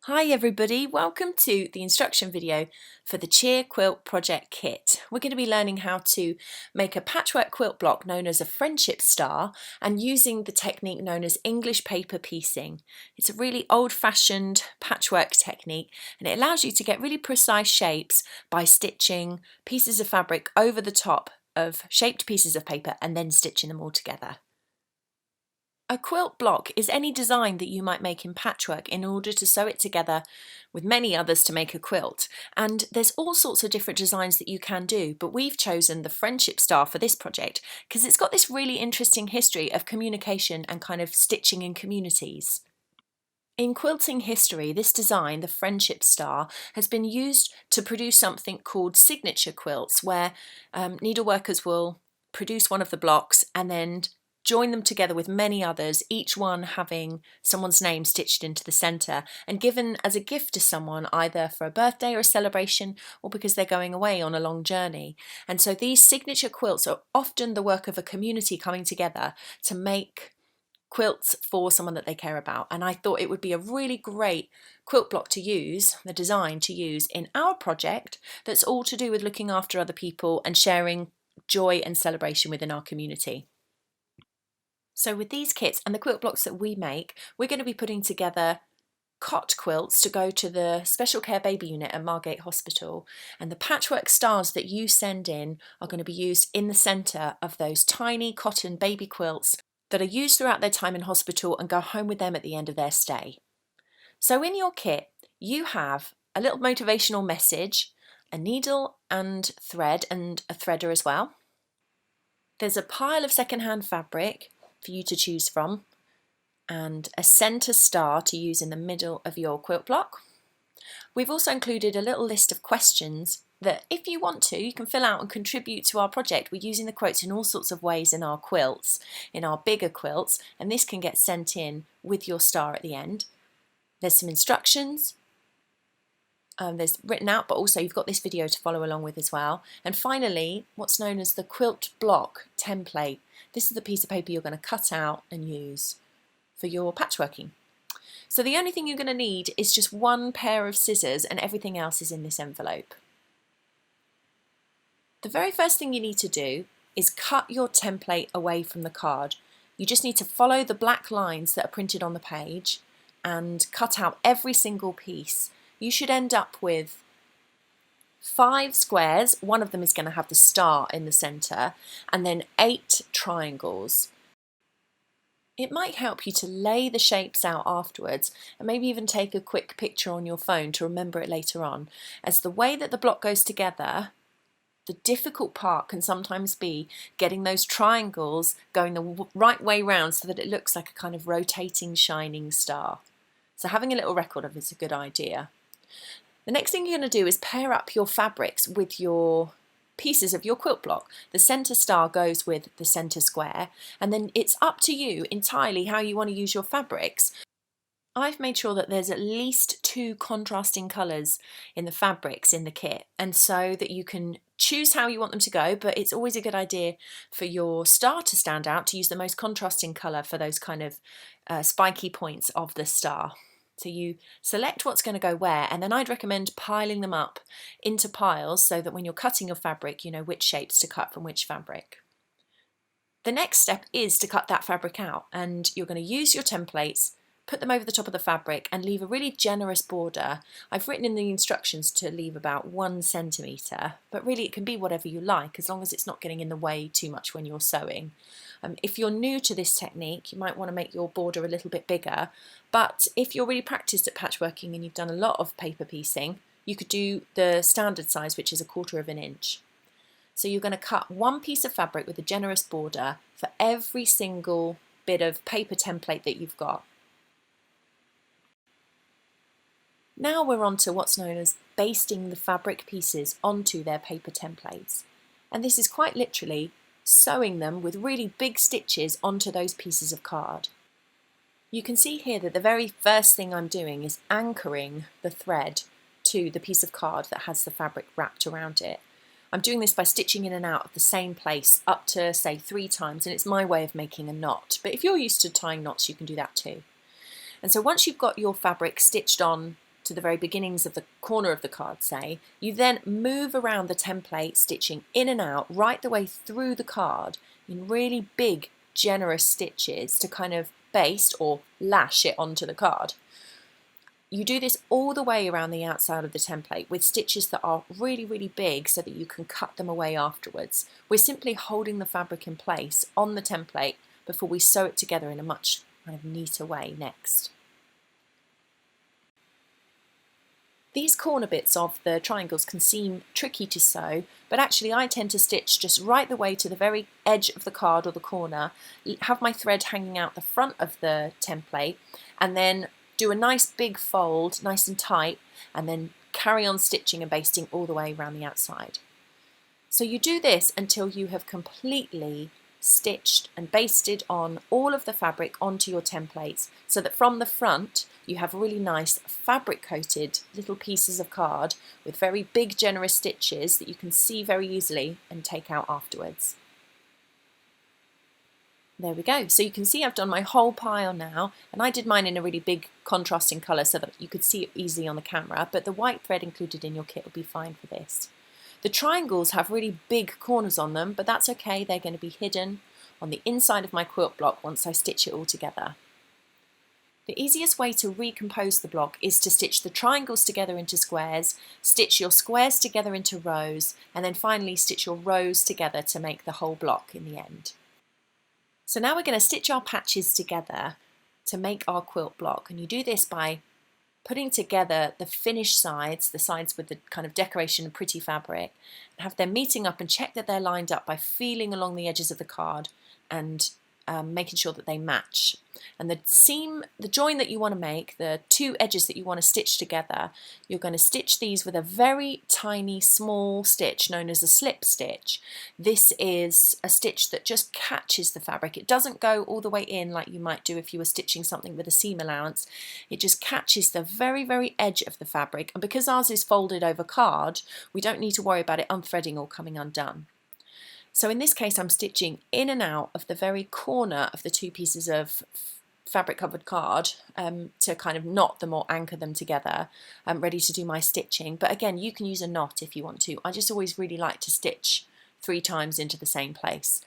Hi everybody, welcome to the instruction video for the Cheer Quilt Project Kit. We're going to be learning how to make a patchwork quilt block known as a friendship star and using the technique known as English paper piecing. It's a really old-fashioned patchwork technique and it allows you to get really precise shapes by stitching pieces of fabric over the top of shaped pieces of paper and then stitching them all together. A quilt block is any design that you might make in patchwork in order to sew it together with many others to make a quilt. And there's all sorts of different designs that you can do, but we've chosen the friendship star for this project because it's got this really interesting history of communication and kind of stitching in communities. In quilting history, this design, the friendship star, has been used to produce something called signature quilts, where needleworkers will produce one of the blocks and then join them together with many others, each one having someone's name stitched into the centre and given as a gift to someone either for a birthday or a celebration or because they're going away on a long journey. And so these signature quilts are often the work of a community coming together to make quilts for someone that they care about, and I thought it would be a really great quilt block to use, the design to use in our project that's all to do with looking after other people and sharing joy and celebration within our community. So with these kits and the quilt blocks that we make, we're going to be putting together cot quilts to go to the special care baby unit at Margate Hospital, and the patchwork stars that you send in are going to be used in the centre of those tiny cotton baby quilts that are used throughout their time in hospital and go home with them at the end of their stay. So in your kit you have a little motivational message, a needle and thread and a threader as well. There's a pile of secondhand fabric for you to choose from and a centre star to use in the middle of your quilt block. We've also included a little list of questions that if you want to, you can fill out and contribute to our project. We're using the quotes in all sorts of ways in our quilts, in our bigger quilts, and this can get sent in with your star at the end. There's some instructions. There's written out, but also you've got this video to follow along with as well. And finally, what's known as the quilt block template. This is the piece of paper you're going to cut out and use for your patchworking. So the only thing you're going to need is just one pair of scissors and everything else is in this envelope. The very first thing you need to do is cut your template away from the card. You just need to follow the black lines that are printed on the page and cut out every single piece. You should end up with 5 squares, one of them is going to have the star in the centre, and then 8 triangles. It might help you to lay the shapes out afterwards and maybe even take a quick picture on your phone to remember it later on, as the way that the block goes together, the difficult part can sometimes be getting those triangles going the right way round so that it looks like a kind of rotating shining star. So having a little record of it is a good idea. The next thing you're going to do is pair up your fabrics with your pieces of your quilt block. The centre star goes with the centre square, and then it's up to you entirely how you want to use your fabrics. I've made sure that there's at least 2 contrasting colours in the fabrics in the kit, and so that you can choose how you want them to go, but it's always a good idea for your star to stand out to use the most contrasting colour for those kind of spiky points of the star. So you select what's going to go where, and then I'd recommend piling them up into piles so that when you're cutting your fabric, you know which shapes to cut from which fabric. The next step is to cut that fabric out, and you're going to use your templates, put them over the top of the fabric and leave a really generous border. I've written in the instructions to leave about 1 centimetre, but really it can be whatever you like as long as it's not getting in the way too much when you're sewing. If you're new to this technique, you might want to make your border a little bit bigger, but if you're really practiced at patchworking and you've done a lot of paper piecing, you could do the standard size, which is 1/4 of an inch. So you're going to cut 1 piece of fabric with a generous border for every single bit of paper template that you've got. Now we're on to what's known as basting the fabric pieces onto their paper templates. And this is quite literally sewing them with really big stitches onto those pieces of card. You can see here that the very first thing I'm doing is anchoring the thread to the piece of card that has the fabric wrapped around it. I'm doing this by stitching in and out of the same place up to say 3 times, and it's my way of making a knot. But if you're used to tying knots, you can do that too. And so once you've got your fabric stitched on to the very beginnings of the corner of the card, say, you then move around the template, stitching in and out right the way through the card in really big, generous stitches to kind of baste or lash it onto the card. You do this all the way around the outside of the template with stitches that are really, really big so that you can cut them away afterwards. We're simply holding the fabric in place on the template before we sew it together in a much kind of neater way next. These corner bits of the triangles can seem tricky to sew, but actually I tend to stitch just right the way to the very edge of the card or the corner, have my thread hanging out the front of the template, and then do a nice big fold, nice and tight, and then carry on stitching and basting all the way around the outside. So you do this until you have completely stitched and basted on all of the fabric onto your templates, so that from the front you have really nice fabric coated little pieces of card with very big generous stitches that you can see very easily and take out afterwards. There we go. So you can see I've done my whole pile now, and I did mine in a really big contrasting colour so that you could see it easily on the camera, but the white thread included in your kit will be fine for this. The triangles have really big corners on them, but that's okay, they're going to be hidden on the inside of my quilt block once I stitch it all together. The easiest way to recompose the block is to stitch the triangles together into squares, stitch your squares together into rows, and then finally stitch your rows together to make the whole block in the end. So now we're going to stitch our patches together to make our quilt block, and you do this by putting together the finished sides, the sides with the kind of decoration and pretty fabric, and have them meeting up, and check that they're lined up by feeling along the edges of the card and making sure that they match. And the seam, the join that you want to make, the two edges that you want to stitch together, you're going to stitch these with a very tiny small stitch known as a slip stitch. This is a stitch that just catches the fabric. It doesn't go all the way in like you might do if you were stitching something with a seam allowance. It just catches the very, very edge of the fabric, and because ours is folded over card, we don't need to worry about it unthreading or coming undone. So in this case I'm stitching in and out of the very corner of the two pieces of fabric covered card to kind of knot them or anchor them together. I'm ready to do my stitching, but again you can use a knot if you want to. I just always really like to stitch 3 times into the same place.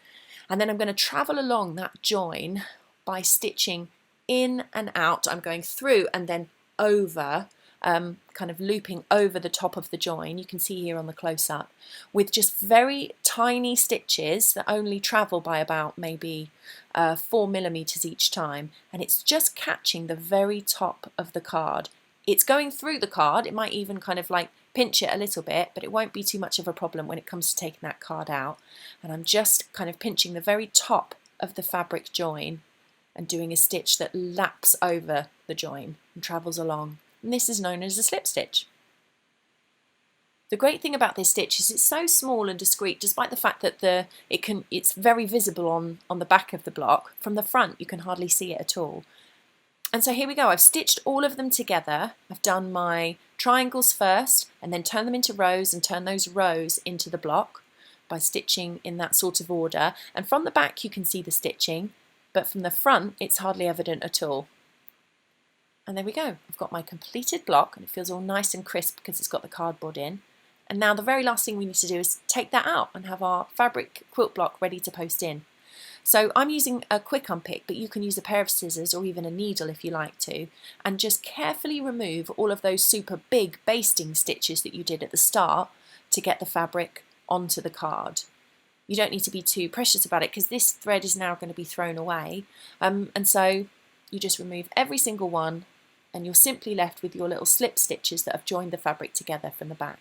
And then I'm going to travel along that join by stitching in and out. I'm going through and then over, kind of looping over the top of the join, you can see here on the close-up, with just very tiny stitches that only travel by about maybe 4 millimeters each time, and it's just catching the very top of the card. It's going through the card, it might even kind of like pinch it a little bit, but it won't be too much of a problem when it comes to taking that card out. And I'm just kind of pinching the very top of the fabric join and doing a stitch that laps over the join and travels along. And this is known as a slip stitch. The great thing about this stitch is it's so small and discreet, despite the fact that it's very visible on the back of the block. From the front you can hardly see it at all. And so here we go, I've stitched all of them together. I've done my triangles first and then turn them into rows and turn those rows into the block by stitching in that sort of order. And from the back you can see the stitching, but from the front it's hardly evident at all. And there we go, I've got my completed block, and it feels all nice and crisp because it's got the cardboard in. And now the very last thing we need to do is take that out and have our fabric quilt block ready to post in. So I'm using a quick unpick, but you can use a pair of scissors or even a needle if you like to, and just carefully remove all of those super big basting stitches that you did at the start to get the fabric onto the card. You don't need to be too precious about it because this thread is now going to be thrown away, and so you just remove every single one, and you're simply left with your little slip stitches that have joined the fabric together from the back.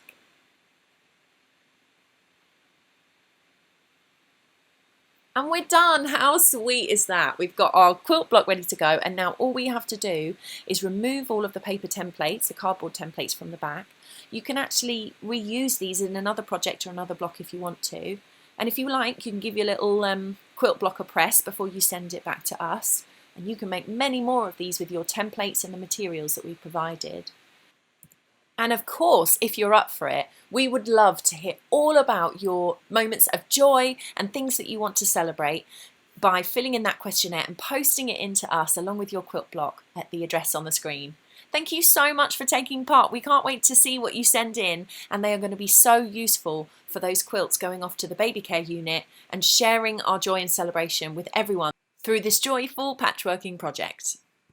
And we're done! How sweet is that? We've got our quilt block ready to go, and now all we have to do is remove all of the paper templates, the cardboard templates from the back. You can actually reuse these in another project or another block if you want to. And if you like, you can give your little quilt block a press before you send it back to us. And you can make many more of these with your templates and the materials that we provided. And of course, if you're up for it, we would love to hear all about your moments of joy and things that you want to celebrate by filling in that questionnaire and posting it in to us along with your quilt block at the address on the screen. Thank you so much for taking part. We can't wait to see what you send in, and they are going to be so useful for those quilts going off to the baby care unit and sharing our joy and celebration with everyone through this joyful patchworking project.